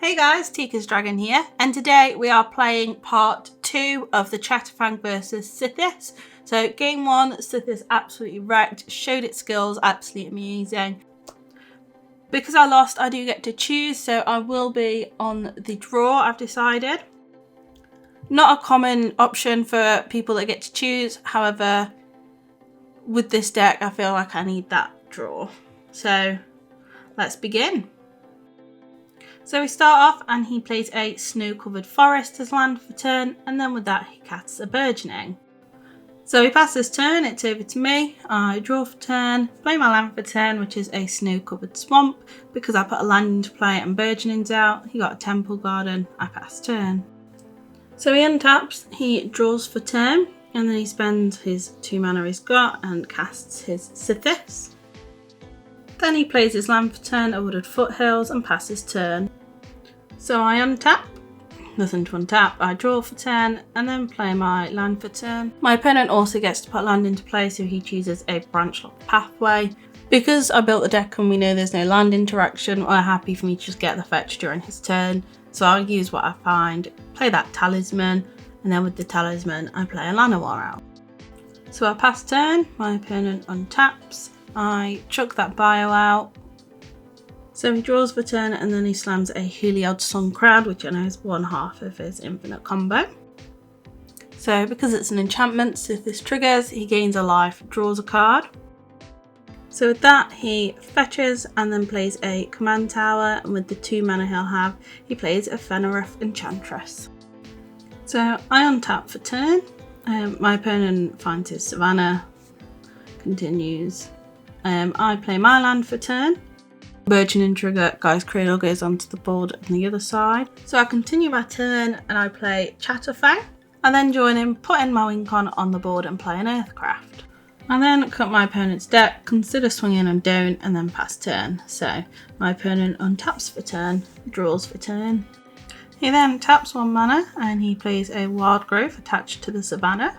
Hey guys, Teeka's Dragon here, and today we are playing part 2 of the Chatterfang versus Sythis. So game 1, Sythis absolutely wrecked, showed its skills, absolutely amazing. Because I lost, I do get to choose, so I will be on the draw, I've decided. Not a common option for people that get to choose, however, with this deck I feel like I need that draw. So let's begin. So we start off and he plays a snow-covered forest as land for turn, and then with that he casts a burgeoning. So he passes turn, it's over to me, I draw for turn, play my land for turn, which is a snow-covered swamp, because I put a land into play and burgeonings out. He got a temple garden, I pass turn. So he untaps, he draws for turn, and then he spends his 2 mana he's got and casts his Sythis. Then he plays his land for turn, a wooded foothills, and passes turn. So I untap, nothing to untap, I draw for turn, and then play my land for turn. My opponent also gets to put land into play, so he chooses a branch-locked pathway. Because I built the deck and we know there's no land interaction, we're happy for me to just get the fetch during his turn. So I'll use what I find, play that talisman, and then with the talisman I play a Llanowar out. So I pass turn, my opponent untaps, I chuck that bio out. So he draws for turn and then he slams a Heliod Sun Crowd, which I know is 1/2 of his infinite combo. So because it's an enchantment, so if this triggers, he gains a life, draws a card. So with that he fetches and then plays a command tower, and with the 2 mana he'll have, he plays a Fenarith Enchantress. So I untap for turn, my opponent finds his Savannah, continues. I play my land for turn. Burgeoning trigger, Guy's Cradle goes onto the board on the other side. So I continue my turn and I play Chatterfang. I then join in, put in my Wincon on the board and play an Earthcraft. I then cut my opponent's deck, consider swinging and don't, and then pass turn. So my opponent untaps for turn, draws for turn. He then taps 1 mana and he plays a Wild Growth attached to the Savannah.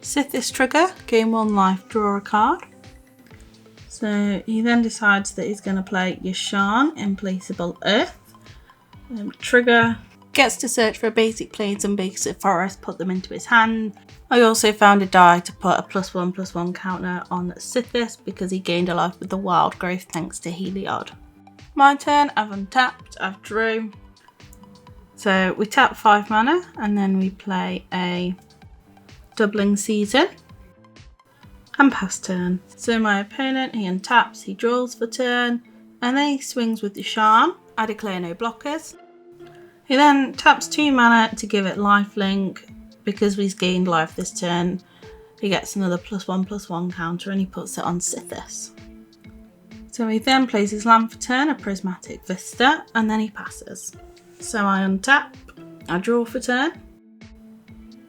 Sythis trigger, gain 1 life, draw a card. So he then decides that he's going to play Yasharn, Implaceable Earth. Trigger gets to search for basic plains and basic forest, put them into his hand. I also found a die to put a +1/+1 counter on Sythis because he gained a life with the Wild Growth thanks to Heliod. My turn, I've untapped, I've drew. So we tap 5 mana and then we play a Doubling Season and pass turn. So my opponent, he untaps, he draws for turn, and then he swings with the Yasharn. I declare no blockers. He then taps 2 mana to give it lifelink. Because we've gained life this turn, he gets another +1/+1 counter and he puts it on Sythis. So he then plays his land for turn, a Prismatic Vista, and then he passes. So I untap, I draw for turn.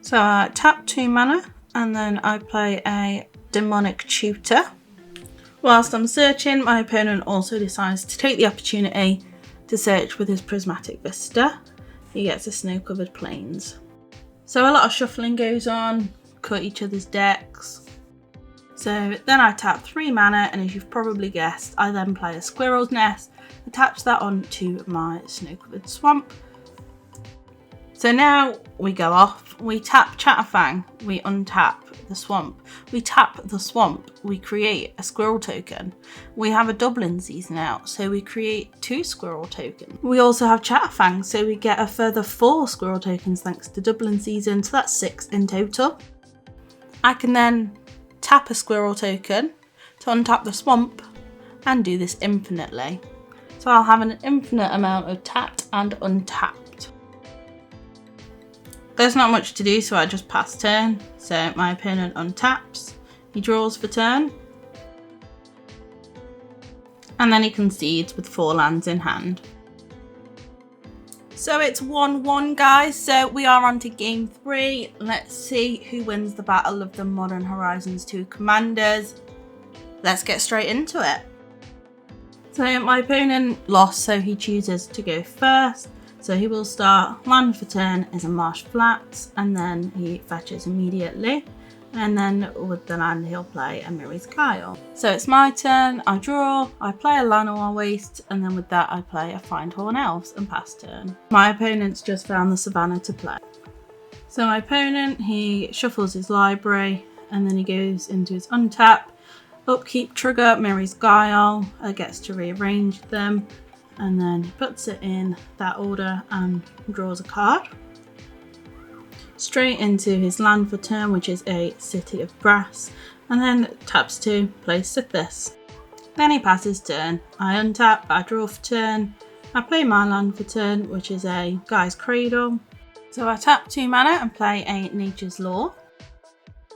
So I tap 2 mana and then I play a Demonic Tutor. Whilst I'm searching, my opponent also decides to take the opportunity to search with his Prismatic Vista. He gets a Snow-Covered Plains. So a lot of shuffling goes on, cut each other's decks. So then I tap 3 mana, and as you've probably guessed, I then play a Squirrel's Nest, attach that onto my Snow-Covered Swamp. So now we go off, we tap Chatterfang, we untap the swamp. We tap the swamp, we create a squirrel token. We have a Doubling Season out, so we create 2 squirrel tokens. We also have Chatterfang, so we get a further 4 squirrel tokens thanks to Doubling Season, so that's 6 in total. I can then tap a squirrel token to untap the swamp and do this infinitely. So I'll have an infinite amount of tapped and untapped. There's not much to do, so I just pass turn. So my opponent untaps, he draws for turn, and then he concedes with 4 lands in hand. So it's 1-1 guys, so we are on to game 3. Let's see who wins the battle of the Modern Horizons 2 commanders. Let's get straight into it. So my opponent lost, so he chooses to go first. So he will start, land for turn is a Marsh Flats, and then he fetches immediately. And then with the land he'll play a Mirri's Guile. So it's my turn, I draw, I play a Llanowar Waste, and then with that I play a Findhorn Elves and pass turn. My opponent's just found the Savannah to play. So my opponent, he shuffles his library and then he goes into his untap, upkeep trigger, Mirri's Guile, gets to rearrange them, and then he puts it in that order and draws a card. Straight into his land for turn, which is a City of Brass, and then taps to play Sythis. Then he passes turn. I untap, I draw for turn, I play my land for turn, which is a Guy's Cradle. So I tap 2 mana and play a Nature's Law.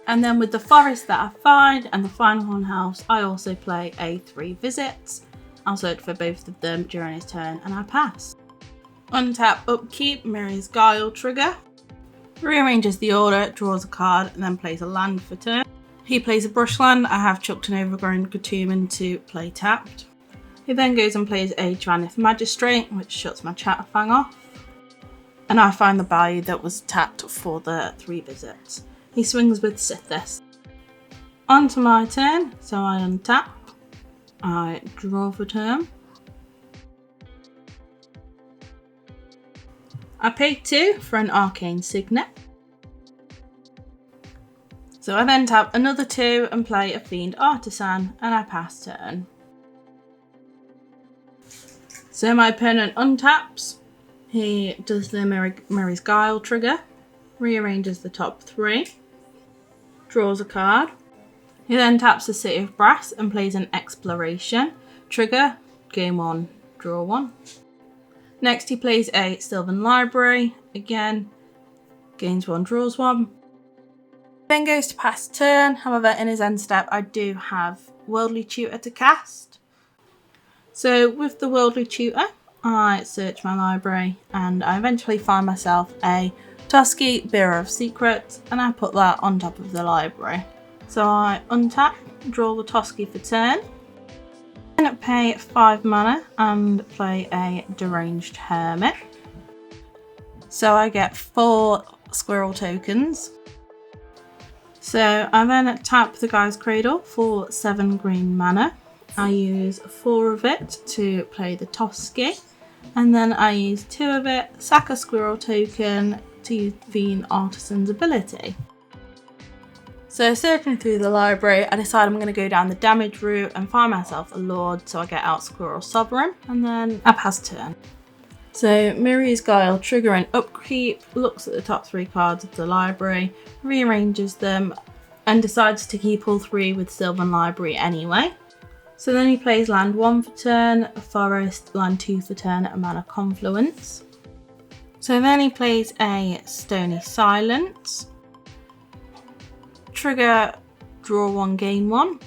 And then with the forest that I find and the Findhorn House, I also play a 3 visits. I'll search for both of them during his turn and I pass. Untap, upkeep, Mirri's Guile trigger. Rearranges the order, draws a card, and then plays a land for turn. He plays a brushland. I have chucked an overgrown Catuman to play tapped. He then goes and plays a Tranith Magistrate, which shuts my Chatterfang off. And I find the value that was tapped for the 3 visits. He swings with Sythis. On to my turn, so I untap. I draw for turn. I pay 2 for an Arcane Signet. So I then tap another 2 and play a Fiend Artisan, and I pass turn. So my opponent untaps. He does the Mirri's Guile trigger, rearranges the top 3, draws a card. He then taps the City of Brass and plays an Exploration trigger, game 1, draw 1. Next he plays a Sylvan Library, again, gains 1, draws 1. Then goes to pass turn, however in his end step I do have Worldly Tutor to cast. So with the Worldly Tutor, I search my library and I eventually find myself a Tusky Bearer of Secrets, and I put that on top of the library. So I untap, draw the Tusky for turn. Then pay 5 mana and play a Deranged Hermit. So I get 4 Squirrel tokens. So I then tap the Guy's Cradle for 7 green mana. I use 4 of it to play the Tusky, and then I use 2 of it, sack a Squirrel token to use Fiend Artisan's ability. So searching through the library, I decide I'm going to go down the damage route and find myself a Lord, so I get out Squirrel Sovereign, and then I pass turn. So Mirri's Guile triggering upkeep, looks at the top 3 cards of the library, rearranges them, and decides to keep all 3 with Sylvan Library anyway. So then he plays land 1 for turn, a forest, land 2 for turn at a mana confluence. So then he plays a Stony Silence. Trigger, draw 1, gain 1.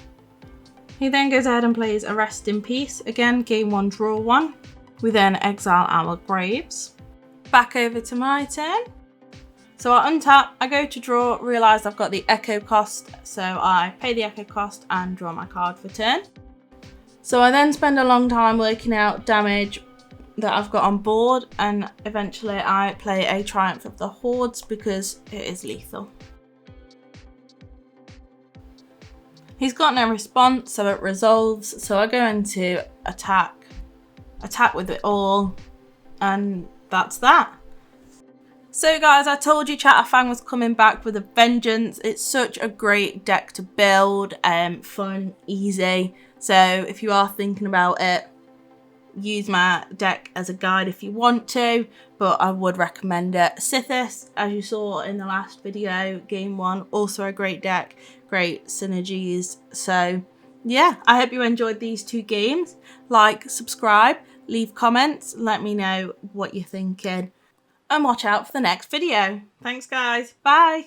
He then goes ahead and plays a Rest in Peace. Again, gain 1, draw 1. We then exile our graves. Back over to my turn. So I untap, I go to draw, realise I've got the Echo cost, so I pay the Echo cost and draw my card for turn. So I then spend a long time working out damage that I've got on board, and eventually I play a Triumph of the Hordes because it is lethal. He's got no response, so it resolves, so I go into attack with it all, and that's that. So guys, I told you Chatterfang was coming back with a vengeance. It's such a great deck to build, fun, easy. So if you are thinking about it, use my deck as a guide if you want to, but I would recommend it. Sythis, as you saw in the last video, game 1, also a great deck, great synergies. So yeah, I hope you enjoyed these 2 games. Like, subscribe, leave comments, let me know what you're thinking, and watch out for the next video. Thanks guys, bye.